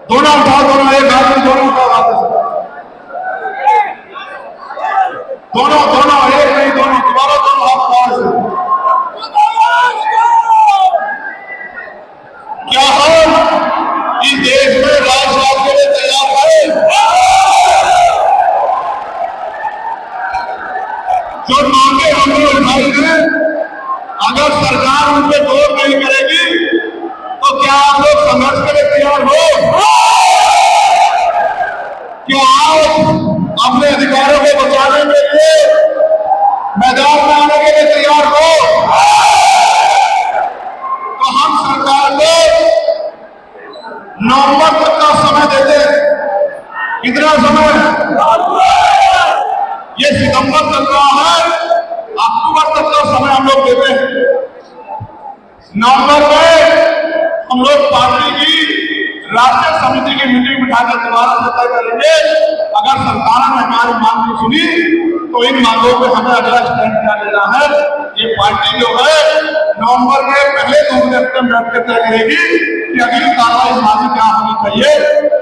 दोनों उठाओ, दोनों एक हाथ में, दोनों उठाओ हाथ से, दोनों दोनों एक नहीं, दोनों दोबारा दोनों हाथ पार से। क्या हम इस देश में राष्ट्रवाद के लिए तैयार है? जो मांगे हमने उठाई है, अगर सरकार उन पर गौर नहीं करेगी तो क्या आप लोग संघर्ष के लिए तैयार हो? क्या आप अपने अधिकारों को बचाने के लिए मैदान में आने के लिए तैयार हो? तो हम सरकार को नवंबर तक का समय देते हैं। कितना समय? ये सितंबर तक रहा है, अक्टूबर तक का समय हम लोग देते हैं। नवंबर में हम लोग पार्टी की राष्ट्रीय समिति की मीटिंग बिठाकर दोबारा से तय करेंगे। अगर सरकार ने हमारी मांग को सुनी तो इन मांगों पे हमें अगला स्टैंड क्या लेना है, ये पार्टी जो है नवंबर के पहले 2 मिनट में बैठ के तय करेगी कि अगली कार्रवाई हमारी क्या होनी चाहिए।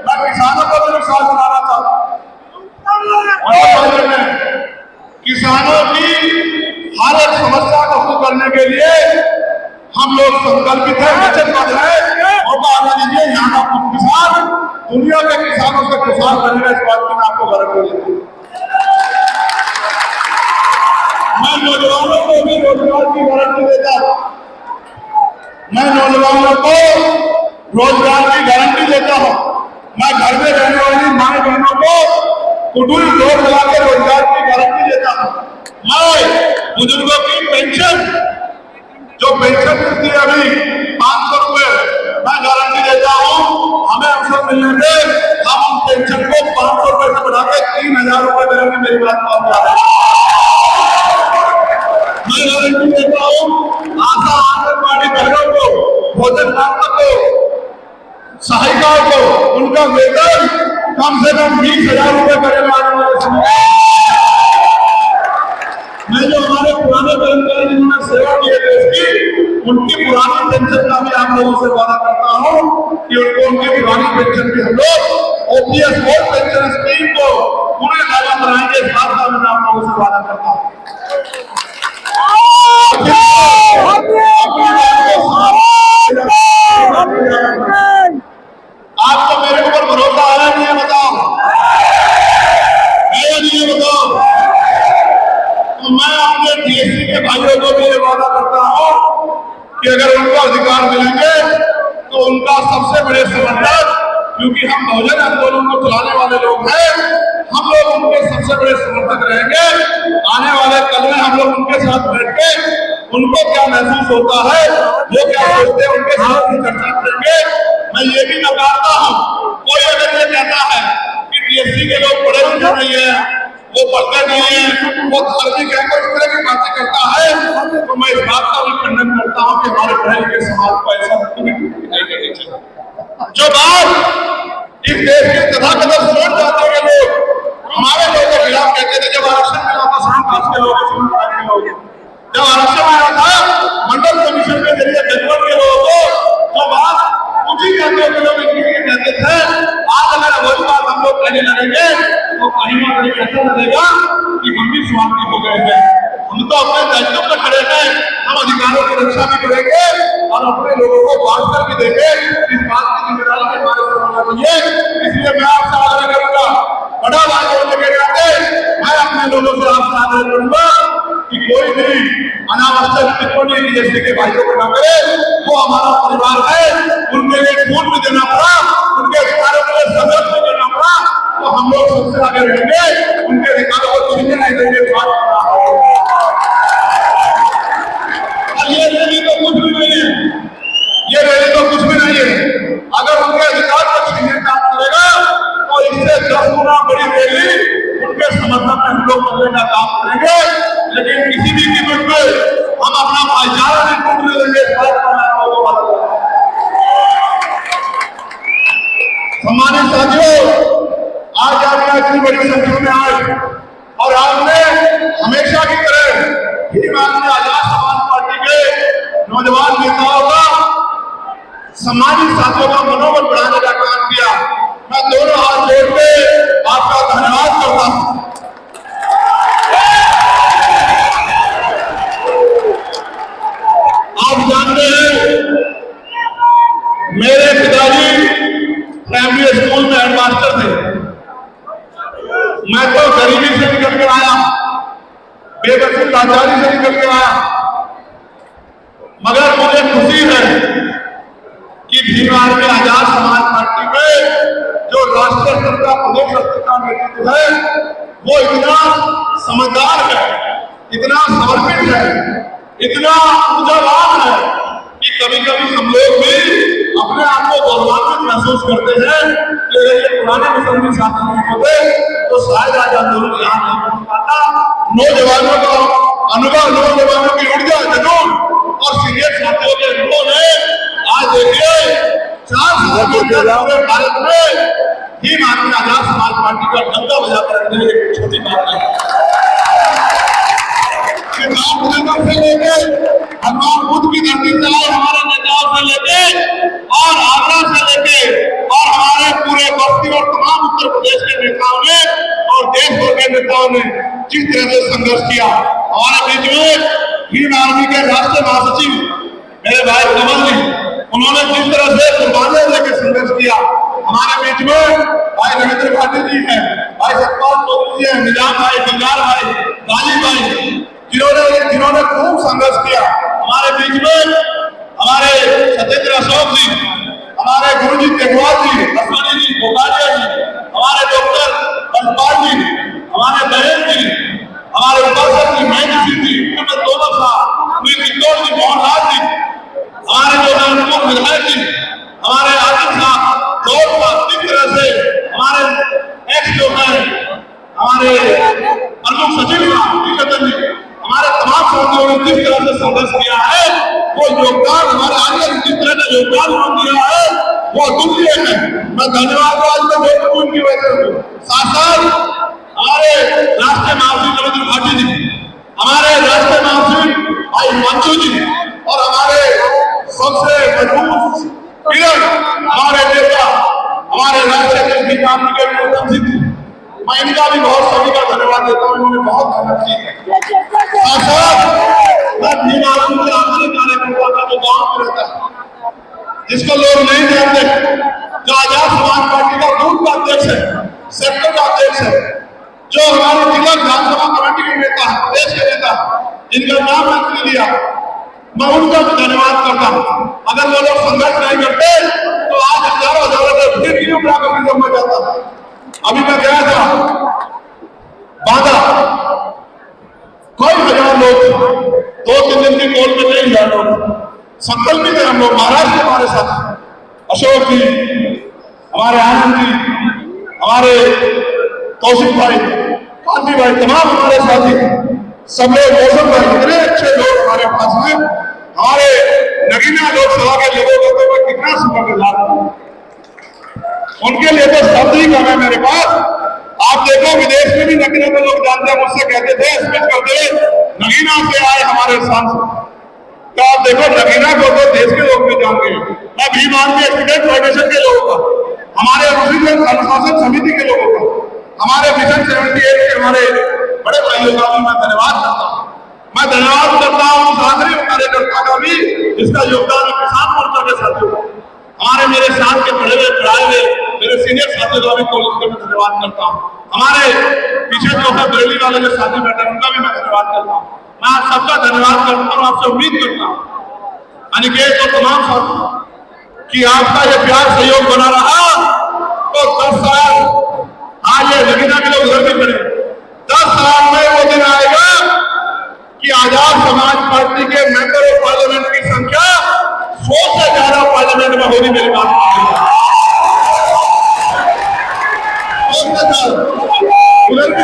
मैं किसानों को भी विश्वास दिलाना चाहता हूँ, किसानों की हर एक समस्या को हल करने के लिए हम लोग संकल्पित है, वचनबद्ध है। मौका आने दीजिए, यहाँ का किसान दुनिया के किसानों से खुशहाल बनेगा, इस बात की मैं आपको गारंटी देता हूँ। मैं नौजवानों को भी रोजगार की गारंटी देता हूँ, मैं नौजवानों को रोजगार की गारंटी देता हूँ। मैं घर में रहने वाली माए बहनों को कुटुल जोड़ लगा के रोजगार की गारंटी देता हूँ। मैं बुजुर्गों की पेंशन, जो पेंशन मिलती है अभी 500 रुपए, मैं गारंटी देता हूँ हमें अवसर मिलने पे हम उन पेंशन को 500 रुपए से बढ़ाकर 3000 रुपए करेंगे। मेरी बात को आप याद रखें। मैं गारंटी देता हूँ आशा आंगनबाड़ी बहनों को, भोजन दाता को, सहायिकाओं को उनका वेतन कम से कम 20,000 रुपए करेगा आने वाले समय। मैं जो हमारे पुराने कर्मचारी जिन्होंने सेवा की है देश की, उनकी पुरानी पेंशन का भी आप लोगों से वादा करता हूं कि उनको उनकी पुरानी पेंशन भी हम लोग ओपीएस ओल्ड पेंशन स्कीम को पूरे लागू बनाएंगे। इस बात का मैं आप लोगों से वादा करता हूं। आपको मेरे ऊपर भरोसा आया नहीं है? बताओ, आया नहीं है? बताओ। तो मैं अपने डीएससी के भाइयों को भी ये वादा करता हूं कि अगर उनको अधिकार मिलेंगे तो उनका सबसे बड़े समर्थक, क्योंकि हम बहुजन आंदोलन को चलाने वाले लोग हैं, हम लोग उनके सबसे बड़े समर्थक रहेंगे। आने वाले कल में हम लोग उनके साथ बैठ के उनको क्या महसूस होता है, वो क्या सोचते हैं, उनके साथ भी चर्चा करेंगे। मैं ये भी नकारता हूँ कोई अगर ये कहता है कि डीएससी के लोग पढ़े लिखे नहीं है, वो पढ़ते नहीं है, वो धार्मिक है, इस तरह की बातें करता है, तो मैं इस बात का भी खंडन करता हूँ कि हमारे पढ़े लिखे समाज को ऐसा नहीं करनी चाहिए। जो बात इस देश के तथाकथित सोच जाते हैं लोग हमारे लोगों के खिलाफ कहते थे, जब आरक्षण मिला था श्रम कास्ट के लोग, जब आरक्षण आया था मंडल कमीशन के जरिए बेटवन के लोगों को, जो बात ऊंची जातियों के लोग कहते थे, आज अगर वही बात हम लोग कहने लगेंगे तो कहीं ना कहीं ऐसा लगेगा कि हम भी स्वार्थी हो गए हैं। हम तो अपने दायित्व पर खड़े हैं, हम अधिकारों की रक्षा भी करेंगे और अपने लोगों को बांट कर भी देंगे। इस बात की जिम्मेदारी हमारे ऊपर होना चाहिए। इसलिए मैं आपसे आग्रह करूंगा, बड़ा भाई होने के नाते मैं अपने लोगों से आपसे आग्रह करूंगा कि कोई भी अनावश्यक टिप्पणी डीएससी के भाइयों को न करे। वो हमारा परिवार है, उनके लिए खून भी देना पड़ा, उनके अधिकारों के लिए संघर्ष भी करना पड़ा, तो हम लोग सबसे आगे रहेंगे, उनके अधिकारों को छीनने नहीं देंगे। ये रैली तो कुछ भी नहीं है, ये रैली तो कुछ भी नहीं है। अगर उनके अधिकार को छीनने का करेगा तो इससे 10 गुना बड़ी रैली उनके समर्थन में हम लोग करने का काम करेंगे। लेकिन किसी भी कीमत पे हम अपना भाईचारा नहीं टूटने देंगे। सम्मानित साथियों, आज आपने इतनी बड़ी संख्या में आए और आपने हमेशा की तरह ही माननीय आजाद समाज पार्टी के नौजवान नेताओं का, सामाजिक साथियों का मनोबल बढ़ाने का काम किया। मेरे पिताजी प्राइमरी स्कूल में हेडमास्टर थे। मैं तो गरीबी से निकल कर आया, बेबसी लाचारी से निकल कर आया, मगर मुझे खुशी है कि भीम आर्मी आजाद समाज पार्टी में जो राष्ट्रीय स्तर का प्रदेश स्तर का नेतृत्व है वो इतना समझदार है, इतना समर्पित है, इतना ऊर्जावान है कि कभी कभी हम लोग भी अपने आप को गौरवान्वित महसूस करते हैं कि अगर ये पुराने मुसलमान साथी नहीं होते तो शायद आज आंदोलन यहाँ नहीं पहुंच पाता। नौजवानों का अनुभव, नौजवानों की ऊर्जा, जुनून और सीनियर साथियों के अनुभव ने आज देखिए 4 साल पूरे भारत में भीम आर्मी आजाद समाज पार्टी का डंका बजाकर रखने एक छोटी बात नहीं। से लेके भगवान बुद्ध की धरती से आए हमारे नेताओं से लेके और आगरा से लेके और हमारे पूरे बस्ती और तमाम उत्तर प्रदेश के नेताओं ने और देश भर के नेताओं ने जिस तरह से संघर्ष किया, हमारे बीच में भीम आर्मी के राष्ट्रीय महासचिव मेरे भाई कमल जी, उन्होंने जिस तरह से कुर्बानियां लेकर संघर्ष किया, हमारे बीच में भाई रविंद्र भाटी जी हैं, भाई सतपाल चौधरी जी हैं, निजाम भाई, बंगाल भाई, गाजी भाई, जिन्होंने खूब संघर्ष किया। हमारे बीच में हमारे सत्येंद्र अशोक जी, हमारे गुरु जी तेगवाल जी, अश्वनी जी, गोपालिया जी, हमारे डॉक्टर बंपाल जी, हमारे बहन जी, हमारे उपासक जी, महेंद्र सिंह जी, तोमर साहब, किशोर जी, मोहनलाल जी, हमारे जो नागपुर विधायक जी, हमारे आदित्य साहब, दौड़ साहब, जिस तरह से हमारे एक्स जो है हमारे प्रमुख सचिव साहब जी, हमारे तमाम साथियों ने जिस तरह से संघर्ष किया है वो योगदान, हमारे आगे जिस तरह का योगदान उन्होंने दिया है वो अतुल्य है। मैं धन्यवाद आज मैं बहुत उनकी वजह से साथ साथ हमारे राष्ट्रीय महासचिव रविंद्र भाटी जी, हमारे राष्ट्रीय महासचिव भाई मंचू जी और हमारे सबसे मजबूत किरण हमारे नेता हमारे राष्ट्रीय अध्यक्ष पार्टी के गौतम सिंह जी, मैं इनका भी बहुत सभी का धन्यवाद देता हूँ, इन्होंने बहुत मेहनत की है। मैं भीम आर्मी के आंतरिक कार्यकर्ता का जो गांव में रहता है, जिसको लोग नहीं जानते, जो आजाद समाज पार्टी का बूथ का अध्यक्ष है, सेक्टर का अध्यक्ष है, जो हमारे जिला विधानसभा कमेटी के नेता है, प्रदेश के नेता, जिनका नाम मैंने लिया, मैं उनका धन्यवाद करता हूँ। अगर वो लोग संघर्ष नहीं करते तो आज हजारों फिर क्यों जब मैं जाता। अभी मैं गया था बांदा, कोई 1000 लोग 2-3 दिन की कॉल में नहीं जा लोग संकल्पित है। हम लोग महाराष्ट्र हमारे साथ अशोक जी, हमारे आनंद जी, हमारे कौशिक भाई, कांति भाई, तमाम हमारे साथी, सब लोग मौसम भाई, इतने अच्छे लोग हमारे पास हैं। हमारे नगीना लोकसभा के लोगों को तो मैं कितना शुक्रगुजार हूं, उनके लिए तो शब्द ही कम है मेरे पास। आप देखो विदेश में भी नगीना को लोग जानते हैं, मुझसे कहते थे स्पीच करते नगीना से आए हमारे सांसद, तो आप देखो नगीना को तो देश के लोग भी जानते हैं। मैं भीम आर्मी एक्सीडेंट फाउंडेशन के लोगों का, हमारे अनुसूचित अनुशासन समिति के लोगों का, हमारे मिशन 78 के हमारे बड़े भाइयों का भी मैं धन्यवाद करता हूँ। मैं धन्यवाद करता हूँ उस आखिरी कार्यकर्ता का भी जिसका योगदान किसान मोर्चा के साथियों को, हमारे मेरे साथ के पढ़ाए हुए मेरे सीनियर साथियों का भी मैं धन्यवाद करता हूँ। हमारे पीछे जो है बरेली वाले जो साथी बैठे उनका भी मैं धन्यवाद करता हूँ। मैं आप सबका धन्यवाद करता हूँ, आपसे उम्मीद करता हूँ अनिकेत और तमाम साथी कि आपका ये प्यार सहयोग बना रहा तो 10 साल आज ये नगीना के लोग उधर भी खड़े, 10 साल में वो दिन आएगा कि आजाद समाज पार्टी के मेंबर ऑफ पार्लियामेंट की संख्या 100 से ज्यादा पार्लियामेंट में होगी। मेरी बात उधर भी